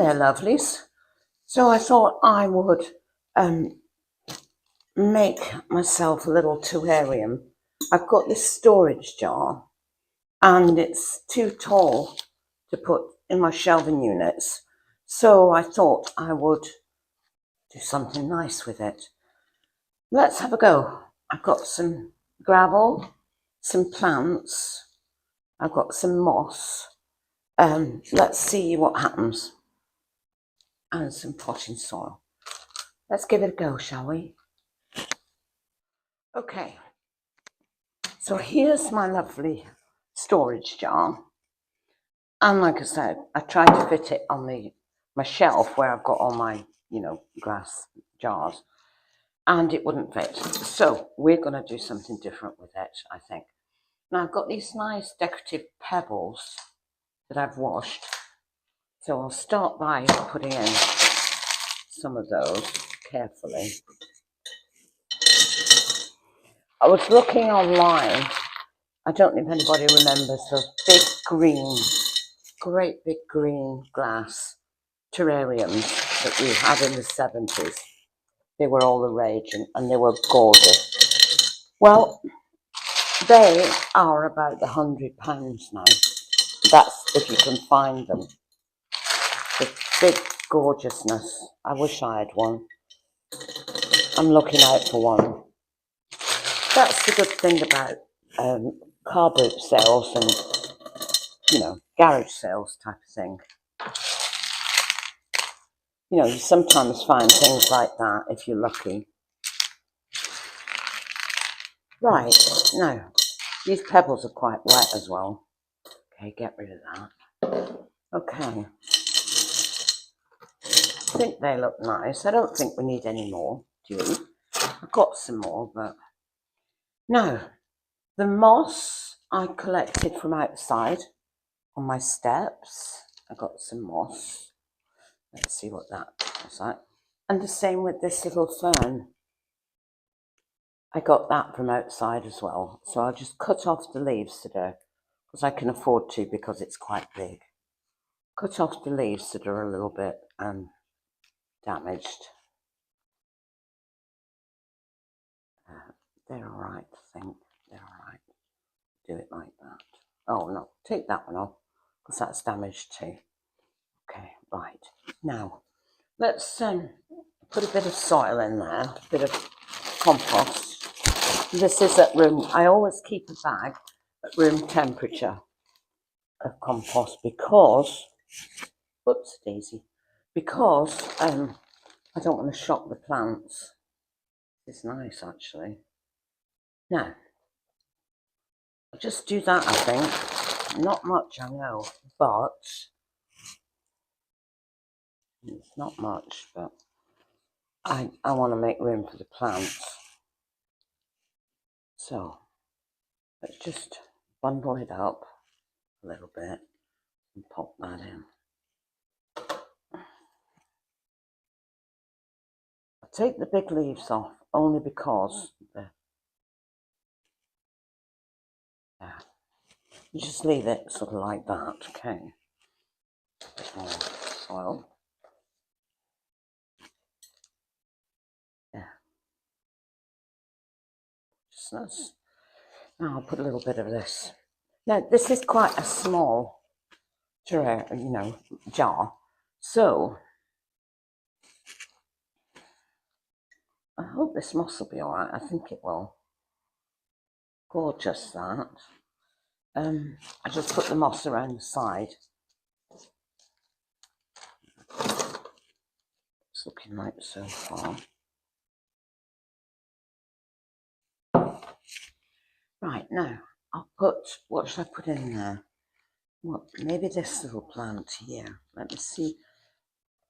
there, lovelies. So I thought I would make myself a little terrarium. I've got this storage jar and it's too tall to put in my shelving units. So I thought I would do something nice with it. Let's have a go. I've got some gravel, some plants, I've got some moss. Let's see what happens. And some potting soil. Let's give it a go, shall we? Okay, so here's my lovely storage jar. And like I said, I tried to fit it on my shelf where I've got all my, glass jars. And it wouldn't fit. So we're going to do something different with it, I think. Now I've got these nice decorative pebbles that I've washed. So I'll start by putting in some of those carefully. I was looking online. I don't know if anybody remembers those big green, great big green glass terrariums that we had in the 70s. They were all the rage and they were gorgeous. Well, they are about £100 now. That's if you can find them. The big gorgeousness. I wish I had one. I'm looking out for one. That's the good thing about car boot sales and, garage sales type of thing. You sometimes find things like that if you're lucky. Right, now, these pebbles are quite wet as well. Okay, get rid of that. Okay. I think they look nice. I don't think we need any more, do you? I've got some more, but... Now, the moss I collected from outside on my steps. I got some moss. Let's see what that looks like. And the same with this little fern. I got that from outside as well. So I'll just cut off the leaves today, because I can afford to because it's quite big. Cut off the leaves that are a little bit damaged. They're alright, I think. They're alright. Do it like that. Oh no, take that one off, because that's damaged too. Okay, right. Now, let's put a bit of soil in there, a bit of compost. This is at room, I always keep a bag at room temperature of compost because, whoops daisy, because I don't want to shock the plants. It's nice actually. Now, I'll just do that, I think. Not much, I know, but it's not much, but I want to make room for the plants. So let's just bundle it up a little bit and pop that in. I'll take the big leaves off only because you just leave it sort of like that, okay? A bit more soil. Yeah. Just nice. Now I'll put a little bit of this. Now this is quite a small jar. So I hope this moss will be alright. I think it will. Gorgeous that. I just put the moss around the side. It's looking like so far. Right, now I'll put, what should I put in there? Well, maybe this little plant here. Let me see.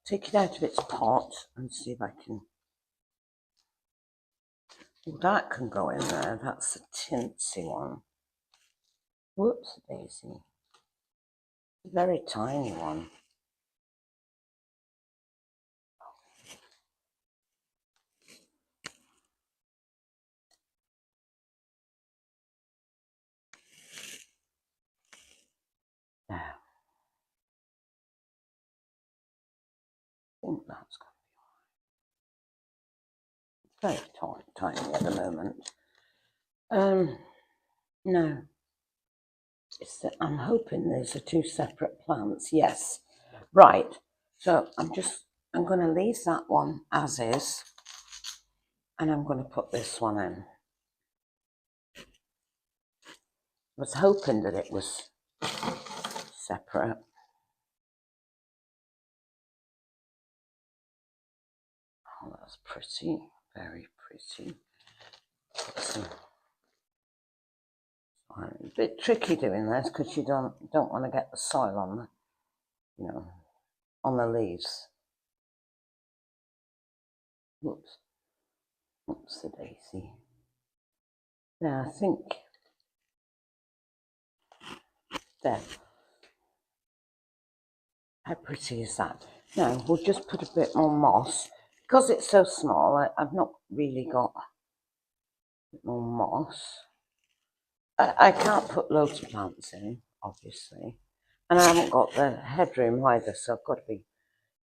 Take it out of its pot and see if I can. Well, that can go in there. That's a tinsy one. Whoops, daisy. A very tiny one. There. think that's going to be very tiny at the moment. No, it's that I'm hoping these are two separate plants. Yes, right. So I'm going to leave that one as is, and I'm going to put this one in. I was hoping that it was separate. Oh, that's pretty, very pretty. A bit tricky doing this because you don't want to get the soil on the, you know, on the leaves. Whoops, the daisy. Now I think there. How pretty is that? Now we'll just put a bit more moss because it's so small. I've not really got a bit more moss. I can't put loads of plants in, obviously, and I haven't got the headroom either, so I've got to be,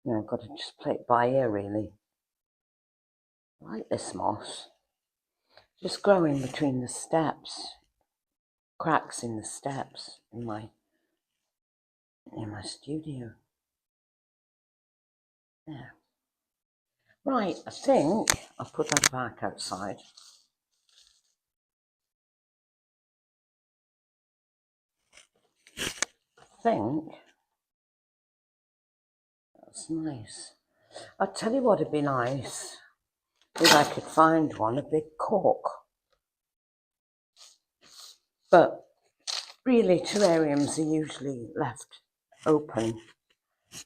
you know, I've got to just play it by ear really. I like this moss, just growing between the steps, cracks in the steps in my studio. There. Right, I think I'll put that back outside. I think that's nice. I'll tell you what would be nice if I could find one, a big cork. But really, terrariums are usually left open,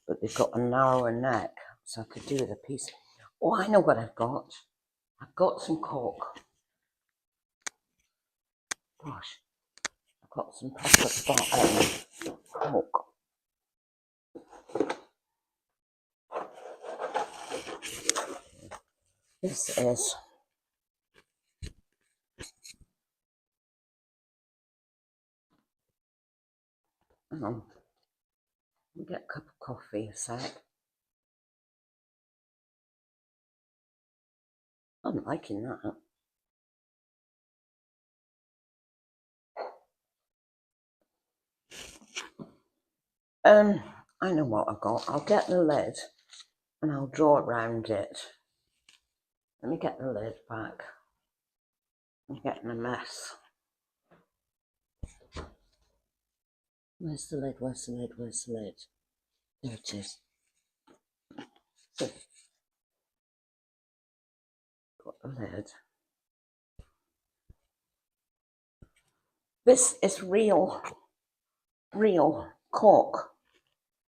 but they've got a narrower neck, so I could do with a piece. Oh, I know what I've got. I've got some cork. Gosh, I've got some proper cork. This is we'll get a cup of coffee a sec. I'm liking that. I know what I've got. I'll get the lid and I'll draw around it. Let me get the lid back. I'm getting a mess. Where's the lid? Where's the lid? Where's the lid? There it is. Got the lid. This is real cork.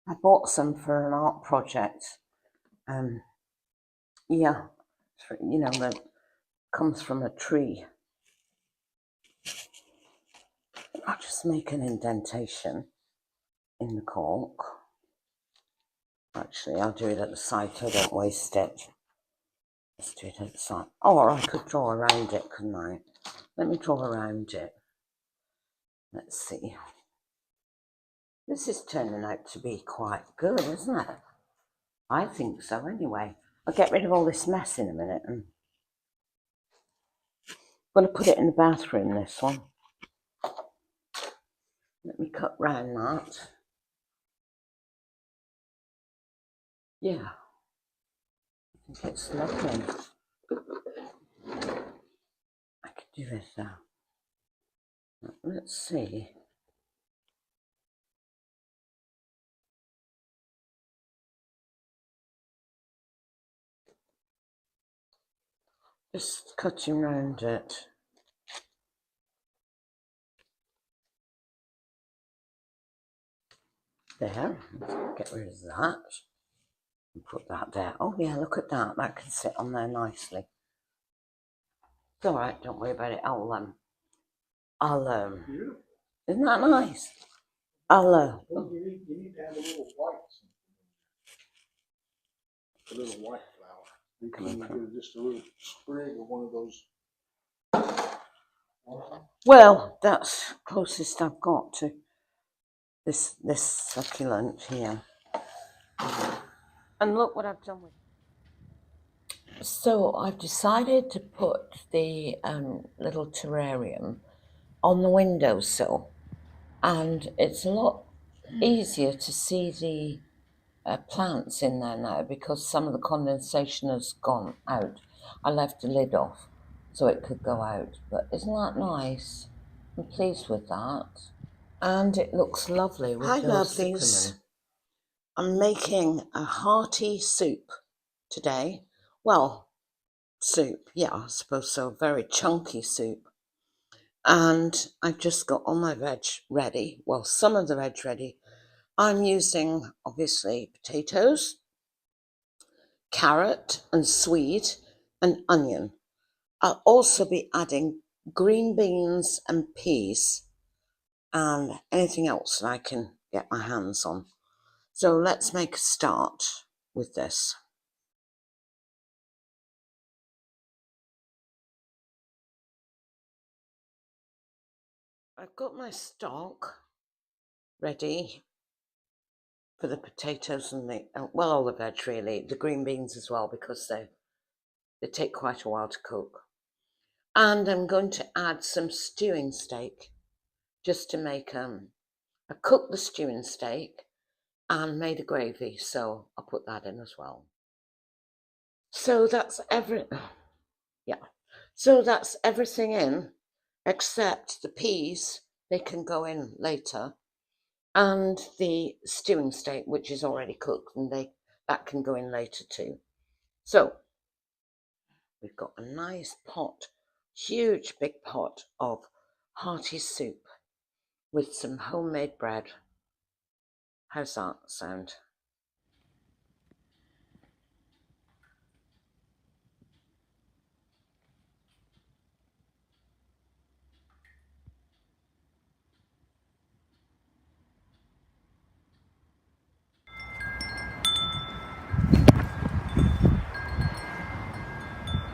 I bought some for an art project. Yeah, you know, that comes from a tree. I'll just make an indentation in the cork. Actually, I'll do it at the side so I don't waste it. Let's do it at the side. Or I could draw around it, couldn't I? Let me draw around it. Let's see. This is turning out to be quite good, isn't it? I think so anyway. I'll get rid of all this mess in a minute. And I'm going to put it in the bathroom, this one. Let me cut round that. Yeah. I think it's lovely. I could do this now. Let's see. Just cutting round it. There. Get rid of that. And put that there. Oh yeah, look at that. That can sit on there nicely. It's all right. Don't worry about it. Isn't that nice? You need to have a little white. A little white flower. You can get just a little sprig of one of those. Well, that's closest I've got to this succulent here. And look what I've done with it. So I've decided to put the little terrarium on the windowsill, and it's a lot easier to see the plants in there now because some of the condensation has gone out. I left the lid off so it could go out, but isn't that nice? I'm pleased with that. And it looks lovely with Hi, those lovelies. cyclamen. I'm making a hearty soup today. Well, soup, yeah, I suppose so. Very chunky soup. And I've just got all my veg ready. Well, some of the veg ready. I'm using, obviously, potatoes, carrot and swede and onion. I'll also be adding green beans and peas and anything else that I can get my hands on. So let's make a start with this. I've got my stock ready for the potatoes and the, well, all the veg really, the green beans as well, because they take quite a while to cook. And I'm going to add some stewing steak just to make, I cooked the stewing steak and made a gravy, so I'll put that in as well. So that's so that's everything in except the peas. They can go in later, and the stewing steak, which is already cooked, and that can go in later too. So we've got a nice pot, huge big pot of hearty soup with some homemade bread. How's that sound?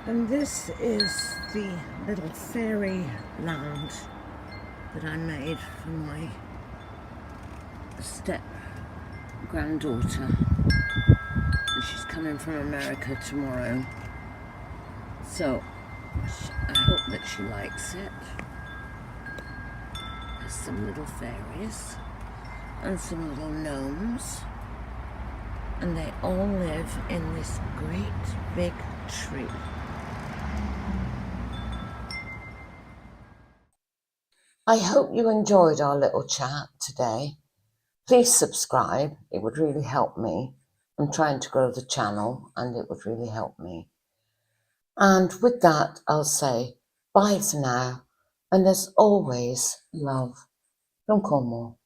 And this is the little fairy land that I made for my step granddaughter. And she's coming from America tomorrow. So I hope that she likes it. There's some little fairies and some little gnomes. And they all live in this great big tree. I hope you enjoyed our little chat today. Please subscribe, it would really help me. I'm trying to grow the channel and it would really help me. And with that, I'll say bye for now. And as always, love from Cornwall.